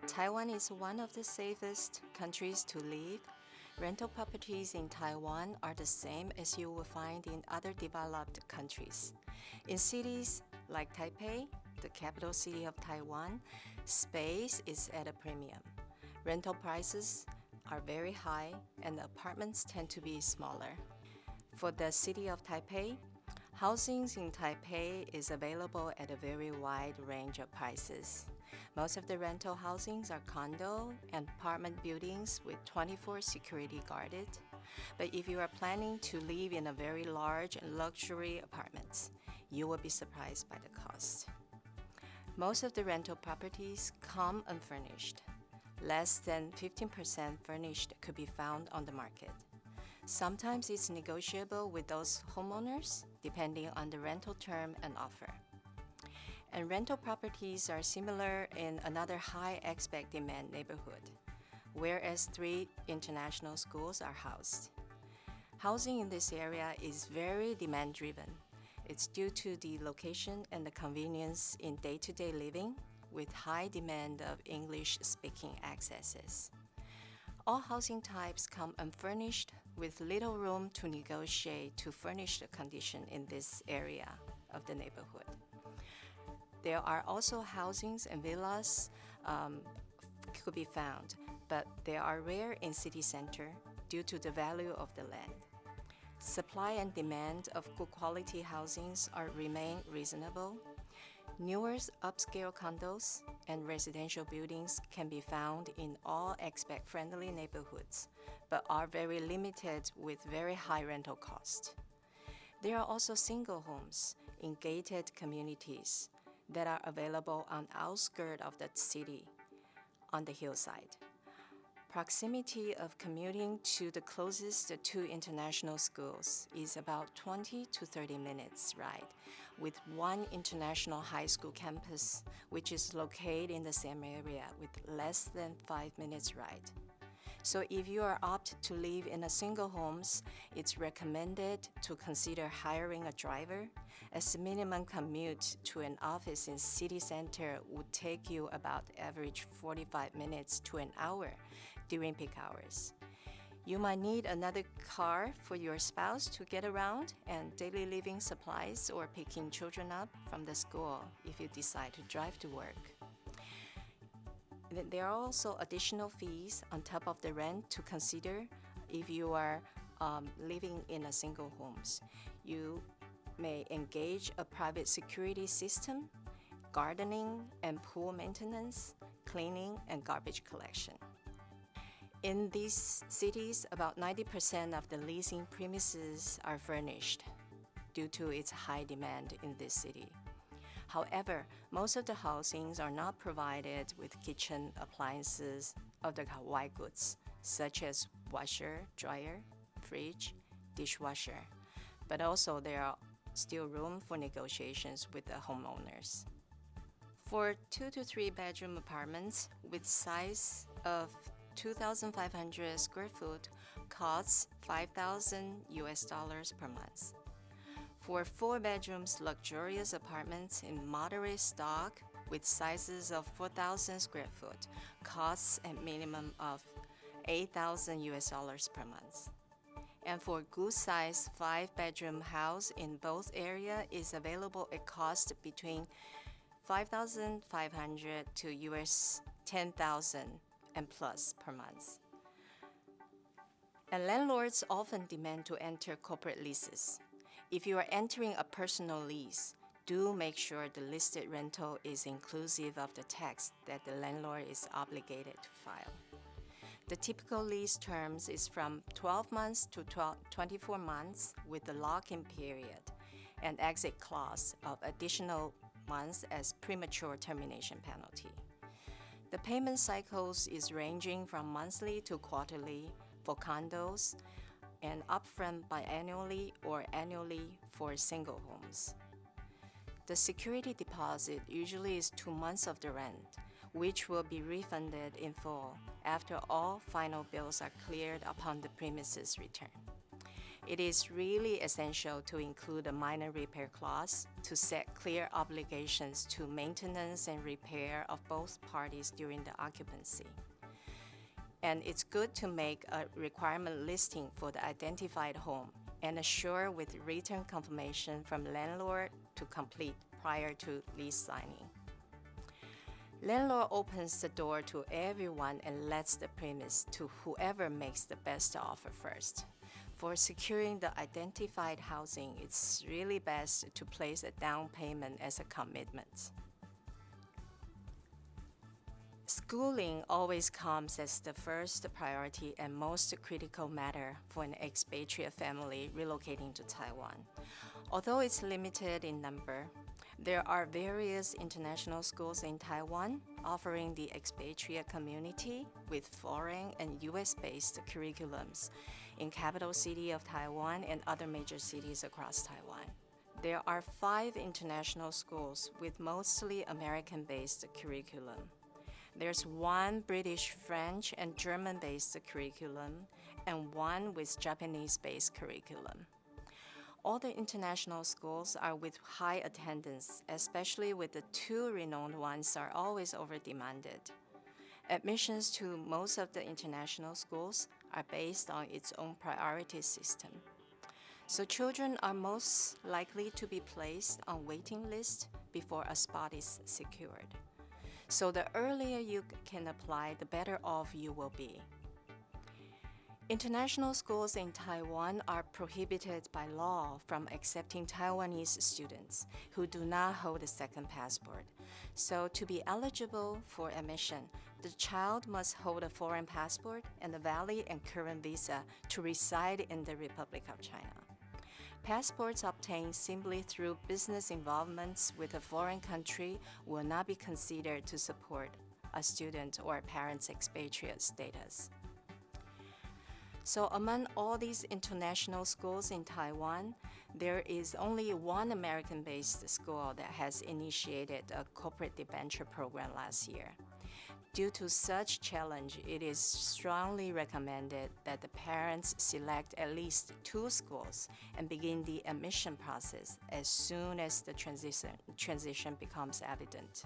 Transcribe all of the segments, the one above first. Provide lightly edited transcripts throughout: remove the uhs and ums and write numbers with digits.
Taiwan is one of the safest countries to live. Rental properties in Taiwan are the same as you will find in other developed countries. In cities like Taipei, the capital city of Taiwan, space is at a premium. Rental prices are very high and the apartments tend to be smaller. For the city of Taipei, housing in Taipei is available at a very wide range of prices. Most of the rental housings are condo and apartment buildings with 24 security guarded. But if you are planning to live in a very large and luxury apartments, you will be surprised by the cost. Most of the rental properties come unfurnished. Less than 15% furnished could be found on the market. Sometimes it's negotiable with those homeowners, depending on the rental term and offer. And rental properties are similar in another high expat demand neighborhood, whereas 3 international schools are housed. Housing in this area is very demand-driven. It's due to the location and the convenience in day-to-day living, with high demand of English-speaking accesses. All housing types come unfurnished with little room to negotiate to furnish the condition in this area of the neighborhood. There are also housings and villas could be found, but they are rare in city center due to the value of the land. Supply and demand of good quality housings remain reasonable. Newer upscale condos and residential buildings can be found in all expat-friendly neighborhoods, but are very limited with very high rental cost. There are also single homes in gated communities that are available on the outskirts of the city, on the hillside. Proximity of commuting to the closest 2 international schools is about 20 to 30 minutes ride, with 1 international high school campus, which is located in the same area with less than 5 minutes ride. So if you are opt to live in a single homes, it's recommended to consider hiring a driver, as the minimum commute to an office in city center would take you about average 45 minutes to an hour during peak hours. You might need another car for your spouse to get around and daily living supplies or picking children up from the school if you decide to drive to work. There are also additional fees on top of the rent to consider if you are living in a single homes. You may engage a private security system, gardening and pool maintenance, cleaning and garbage collection. In these cities, about 90% of the leasing premises are furnished due to its high demand in this city. However, most of the housings are not provided with kitchen appliances of the white goods, such as washer, dryer, fridge, dishwasher, but also there are still room for negotiations with the homeowners. For 2 to 3 bedroom apartments with size of 2,500 square foot costs $5,000 per month. For 4 bedrooms luxurious apartments in moderate stock with sizes of 4,000 square foot costs a minimum of $8,000 per month. And for good size 5 bedroom house in both areas is available at cost between $5,500 to $10,000 and plus per month. And landlords often demand to enter corporate leases. If you are entering a personal lease, do make sure the listed rental is inclusive of the tax that the landlord is obligated to file. The typical lease terms is from 12 months to 24 months with the lock-in period and exit clause of additional months as premature termination penalty. The payment cycles is ranging from monthly to quarterly for condos and upfront biannually or annually for single homes. The security deposit usually is 2 months of the rent, which will be refunded in full after all final bills are cleared upon the premises return. It is really essential to include a minor repair clause to set clear obligations to maintenance and repair of both parties during the occupancy. And it's good to make a requirement listing for the identified home and assure with written confirmation from landlord to complete prior to lease signing. Landlord opens the door to everyone and lets the premise to whoever makes the best offer first. For securing the identified housing, it's really best to place a down payment as a commitment. Schooling always comes as the first priority and most critical matter for an expatriate family relocating to Taiwan. Although it's limited in number, there are various international schools in Taiwan offering the expatriate community with foreign and US-based curriculums in capital city of Taiwan and other major cities across Taiwan. There are 5 international schools with mostly American-based curriculum. There's 1 British, French, and German-based curriculum and 1 with Japanese-based curriculum. All the international schools are with high attendance, especially with the 2 renowned ones are always over-demanded. Admissions to most of the international schools are based on its own priority system. So children are most likely to be placed on waiting list before a spot is secured. So the earlier you can apply, the better off you will be. International schools in Taiwan are prohibited by law from accepting Taiwanese students who do not hold a second passport. So to be eligible for admission, the child must hold a foreign passport and a valid and current visa to reside in the Republic of China. Passports obtained simply through business involvements with a foreign country will not be considered to support a student or a parent's expatriate status. So among all these international schools in Taiwan, there is only 1 American-based school that has initiated a corporate debenture program last year. Due to such challenge, it is strongly recommended that the parents select at least 2 schools and begin the admission process as soon as the transition becomes evident.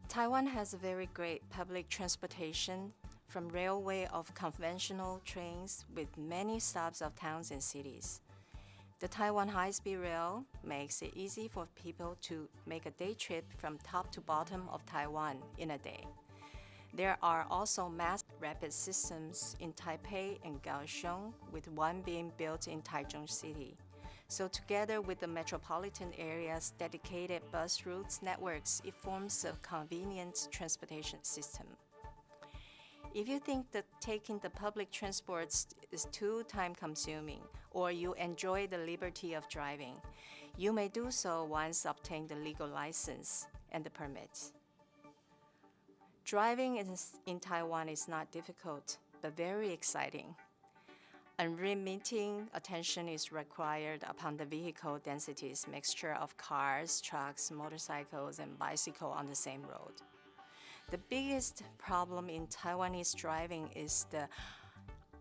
Taiwan has a very great public transportation, from railway of conventional trains with many stops of towns and cities. The Taiwan High-Speed Rail makes it easy for people to make a day trip from top to bottom of Taiwan in a day. There are also mass rapid systems in Taipei and Kaohsiung, with one being built in Taichung City. So together with the metropolitan area's dedicated bus routes networks, it forms a convenient transportation system. If you think that taking the public transports is too time-consuming, or you enjoy the liberty of driving, you may do so once obtain the legal license and the permit. Driving in Taiwan is not difficult, but very exciting. Unremitting attention is required upon the vehicle densities mixture of cars, trucks, motorcycles, and bicycles on the same road. The biggest problem in Taiwanese driving is the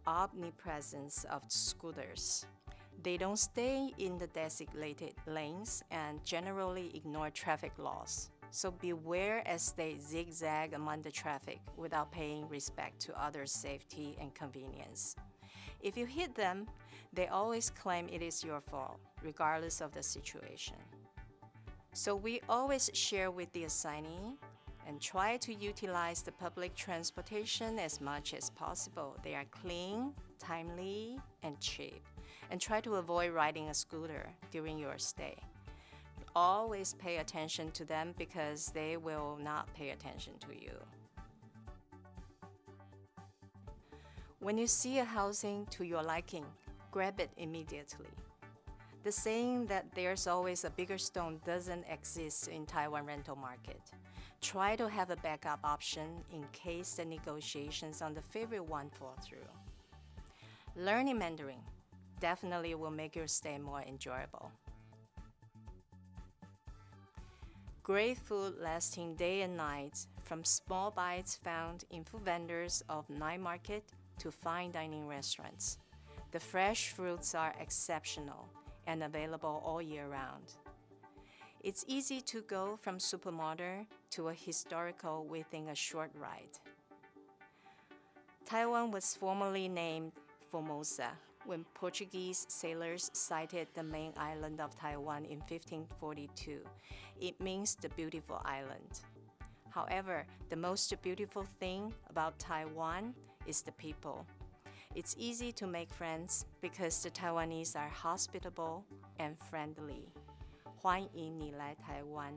omnipresence of scooters. They don't stay in the designated lanes and generally ignore traffic laws. So beware as they zigzag among the traffic without paying respect to others' safety and convenience. If you hit them, they always claim it is your fault, regardless of the situation. So we always share with the assignee and try to utilize the public transportation as much as possible. They are clean, timely, and cheap. And try to avoid riding a scooter during your stay. Always pay attention to them because they will not pay attention to you. When you see a housing to your liking, grab it immediately. The saying that there's always a bigger stone doesn't exist in Taiwan rental market. Try to have a backup option in case the negotiations on the favorite one fall through. Learning Mandarin definitely will make your stay more enjoyable. Great food lasting day and night, from small bites found in food vendors of night market to fine dining restaurants. The fresh fruits are exceptional and available all year round. It's easy to go from supermodern to a historical within a short ride. Taiwan was formerly named Formosa when Portuguese sailors sighted the main island of Taiwan in 1542. It means the beautiful island. However, the most beautiful thing about Taiwan is the people. It's easy to make friends because the Taiwanese are hospitable and friendly. 欢迎你来台湾。